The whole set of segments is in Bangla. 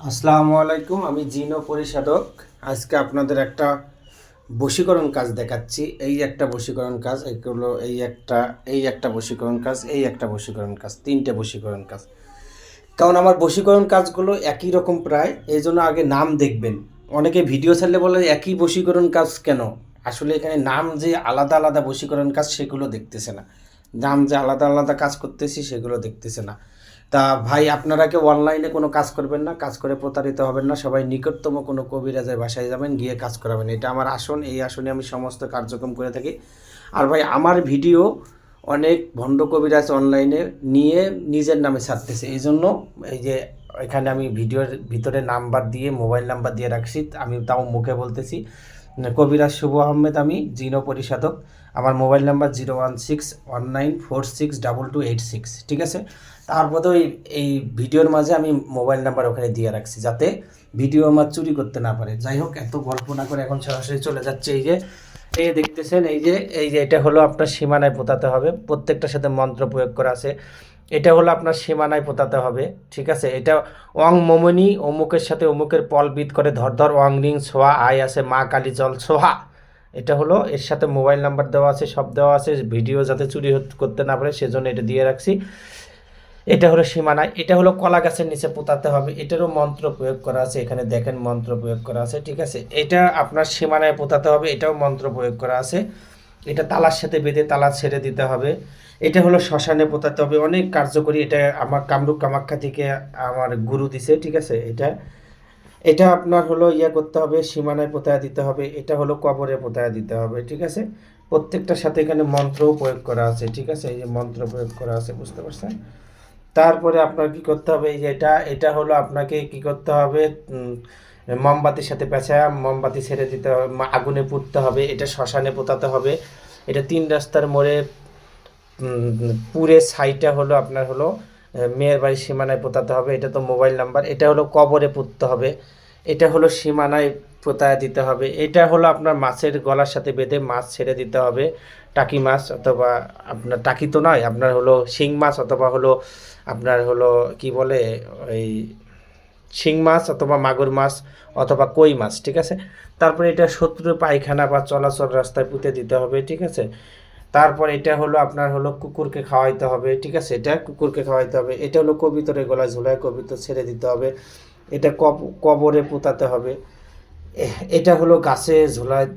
আসসালামু আলাইকুম, আমি জিনো পরিশোধক। আজকে আপনাদের একটা বশীকরণ কাজ দেখাচ্ছি। এই একটা বশীকরণ কাজ, এগুলো এই একটা বশীকরণ কাজ, এই একটা বশীকরণ কাজ, তিনটে বশীকরণ কাজ। কারণ আমার বশীকরণ কাজগুলো একই রকম প্রায়, এই জন্য আগে নাম দেখবেন। অনেকে ভিডিও ছাড়লে বলে একই বশীকরণ কাজ কেন, আসলে এখানে নাম যে আলাদা আলাদা বশীকরণ কাজ সেগুলো দেখতেছে না, নাম যে আলাদা আলাদা কাজ করতেছি সেগুলো দেখতেছে না। তা ভাই, আপনারা কেউ অনলাইনে কোনো কাজ করবেন না, কাজ করে প্রতারিত হবেন না। সবাই নিকটতম কোনো কবিরাজের বাসায় যাবেন, গিয়ে কাজ করাবেন। এটা আমার আসন, এই আসনে আমি সমস্ত কার্যক্রম করে থাকি। আর ভাই, আমার ভিডিও অনেক ভণ্ড কবিরাজ অনলাইনে নিয়ে নিজের নামে ছাড়তেছে, এই জন্য এই যে এখানে আমি ভিডিওর ভিতরে নাম্বার দিয়ে, মোবাইল নাম্বার দিয়ে রাখছি, আমি তাও মুখে বলতেছি। কবিরাজ শুভ আহমেদ, আমি জিনো পরিশোধক। আমার মোবাইল নাম্বার 01619462286, ঠিক আছে। তারপরে এই ভিডিওর মাঝে আমি মোবাইল নাম্বার ওখানে দিয়ে রাখছি, যাতে ভিডিও আমার চুরি করতে না পারে। যাই হোক, এত গল্প না করে এখন সরাসরি চলে যাচ্ছে। এই দেখতেছেন, এই যে এটা হলো আপনার সীমানায় পোতাতে হবে, প্রত্যেকটার সাথে মন্ত্র প্রয়োগ করা আছে। এটা হলো আপনার সীমানায় পোতাতে হবে, ঠিক আছে। এটা অং মমনি অমুকের সাথে অমুকের পলবিদ করে ধর ধর অং রিং ছোয়া আয় আছে মা কালী জল ছোহা। এটা হলো, এর সাথে মোবাইল নাম্বার দেওয়া আছে, সব দেওয়া আছে, ভিডিও যাতে চুরি করতে না পারে সেজন্য এটা দিয়ে রাখছি। এটা হলো সীমানায়। এটা হলো কলা গাছের নিচে পোতাতে হবে, এটারও মন্ত্র প্রয়োগ করা আছে, এখানে দেখেন মন্ত্র প্রয়োগ করা আছে, ঠিক আছে। এটা আপনার সীমানায় পোতাতে হবে, এটাও মন্ত্র প্রয়োগ করা আছে। এটা তালার সাথে বেঁধে তালা ছেড়ে দিতে হবে। এটা হলো শ্মশানে পোতাতে হবে, অনেক কার্যকরী। এটা আমার কামরূপ কামাখ্যা থেকে আমার গুরু দিছে, ঠিক আছে। এটা এটা আপনার হলো করতে হবে, সীমানায় পোতায় দিতে হবে। এটা হলো কবরে পোতায় দিতে হবে, ঠিক আছে। প্রত্যেকটার সাথে এখানে মন্ত্রও প্রয়োগ করা আছে, ঠিক আছে। এই যে মন্ত্র প্রয়োগ করা আছে, বুঝতে পারছেন। তারপরে আপনার কি করতে হবে, এই যে এটা হলো আপনাকে কি করতে হবে, মোমবাতির সাথে পেঁচায় মোমবাতি ছেড়ে দিতে হবে, আগুনে পুড়তে হবে। এটা শ্মশানে পোতাতে হবে। এটা 3 রাস্তার মোড়ে পুরে ছাইটা হলো আপনার হলো মেয়ের বাড়ির সীমানায় পোতাতে হবে। এটা তো মোবাইল নাম্বার। এটা হলো কবরে পুঁততে হবে। এটা হলো সীমানায় পোতায় দিতে হবে। এটা হলো আপনার মাছের গলার সাথে বেঁধে মাছ ছেড়ে দিতে হবে। টাকি মাছ, অথবা আপনার টাকি তো নয়, আপনার হলো শিং মাছ, অথবা হলো আপনার হলো কি বলে ওই শিং মাছ, অথবা মাগুর মাছ, অথবা কই মাছ, ঠিক আছে। তারপরে এটা শত্রুর পায়খানা বা চলাচল রাস্তায় পুঁতে দিতে হবে, ঠিক আছে। তারপর এটা হলো আপনার হলো কুকুরকে খাওয়াইতে হবে, ঠিক আছে। এটা কুকুরকে খাওয়াইতে হবে। এটা হলো কবিতরের গলায় ঝুলায় কবিতর ছেড়ে দিতে হবে। এটা কবরে পুঁতাতে হবে। এটা হলো গাছে ঝোলায়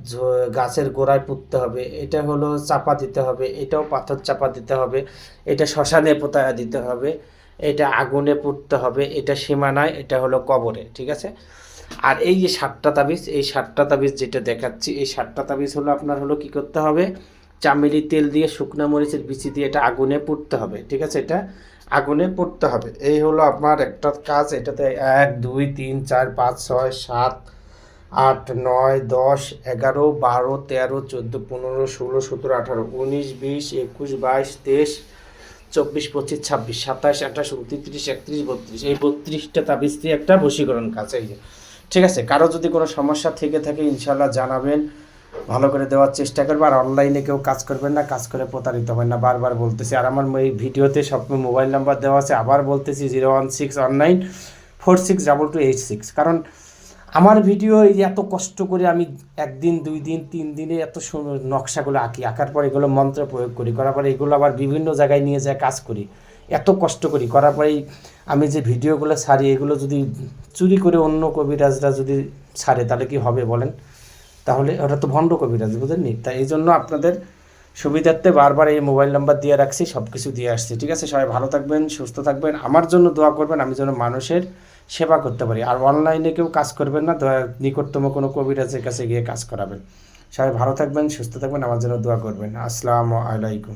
গাছের গোড়ায় পুঁততে হবে। এটা হলো চাপা দিতে হবে, এটাও পাথর চাপা দিতে হবে। এটা শ্মশানে পোতায়া দিতে হবে। এটা আগুনে পুড়তে হবে। এটা সীমানায়, এটা হলো কবরে, ঠিক আছে। আর এই যে 7টা তাবিজ, এই 7টা তাবিজ যেটা দেখাচ্ছি, এই 7টা তাবিজ হলো আপনার হলো কি করতে হবে, চামেলি তেল দিয়ে শুকনা মরিচের বিচি দিয়ে এটা আগুনে পুড়তে হবে, ঠিক আছে। এটা আগুনে পুড়তে হবে। এই হলো আপনার একটা কাজ। এটাতে 1 2 3 4 5 6 7 8 9 10 11 12 13 14 15 16 17 18 19 20 21 22 23 24 25 26 27 28 29 30 31 32, এই 32টা তাবিজ দিয়ে একটা বশীকরণ কাজ। এই যে, ঠিক আছে। কারো যদি কোনো সমস্যা থেকে থাকে ইনশাল্লাহ জানাবেন, ভালো করে দেওয়ার চেষ্টা করবো। আর অনলাইনে কেউ কাজ করবেন না, কাজ করে প্রতারিত হবেন না, বারবার বলতেছি। আর আমার এই ভিডিওতে সব মোবাইল নাম্বার দেওয়া আছে, আবার বলতেছি 01619462286। কারণ আমার ভিডিও এই যে এত কষ্ট করে আমি 1 দিন 2 দিন 3 দিনে এত নকশাগুলো আঁকি, আঁকার পর এগুলো মন্ত্র প্রয়োগ করি, করার পরে এগুলো আবার বিভিন্ন জায়গায় নিয়ে যায় কাজ করি, এত কষ্ট করি, করার পরেই আমি যে ভিডিওগুলো ছাড়ি, এগুলো যদি চুরি করে অন্য কবিরাজরা যদি ছাড়ে তাহলে কি হবে বলেন। তাহলে ওরা তো ভণ্ড কবিরাজ, বুঝেননি। তাই এই জন্য আপনাদের সুবিধার্থে বারবার এই মোবাইল নাম্বার দিয়ে রাখছি, সব কিছু দিয়ে আসছি, ঠিক আছে। সবাই ভালো থাকবেন, সুস্থ থাকবেন, আমার জন্য দোয়া করবেন, আমি যেন মানুষের সেবা করতে পারি। আর অনলাইনে কেউ কাজ করবেন না, নিকটতম কোনো কবিরাজের কাছে গিয়ে কাজ করাবেন। সবাই ভালো থাকবেন, সুস্থ থাকবেন, আমার জন্য দোয়া করবেন। আসসালামু আলাইকুম।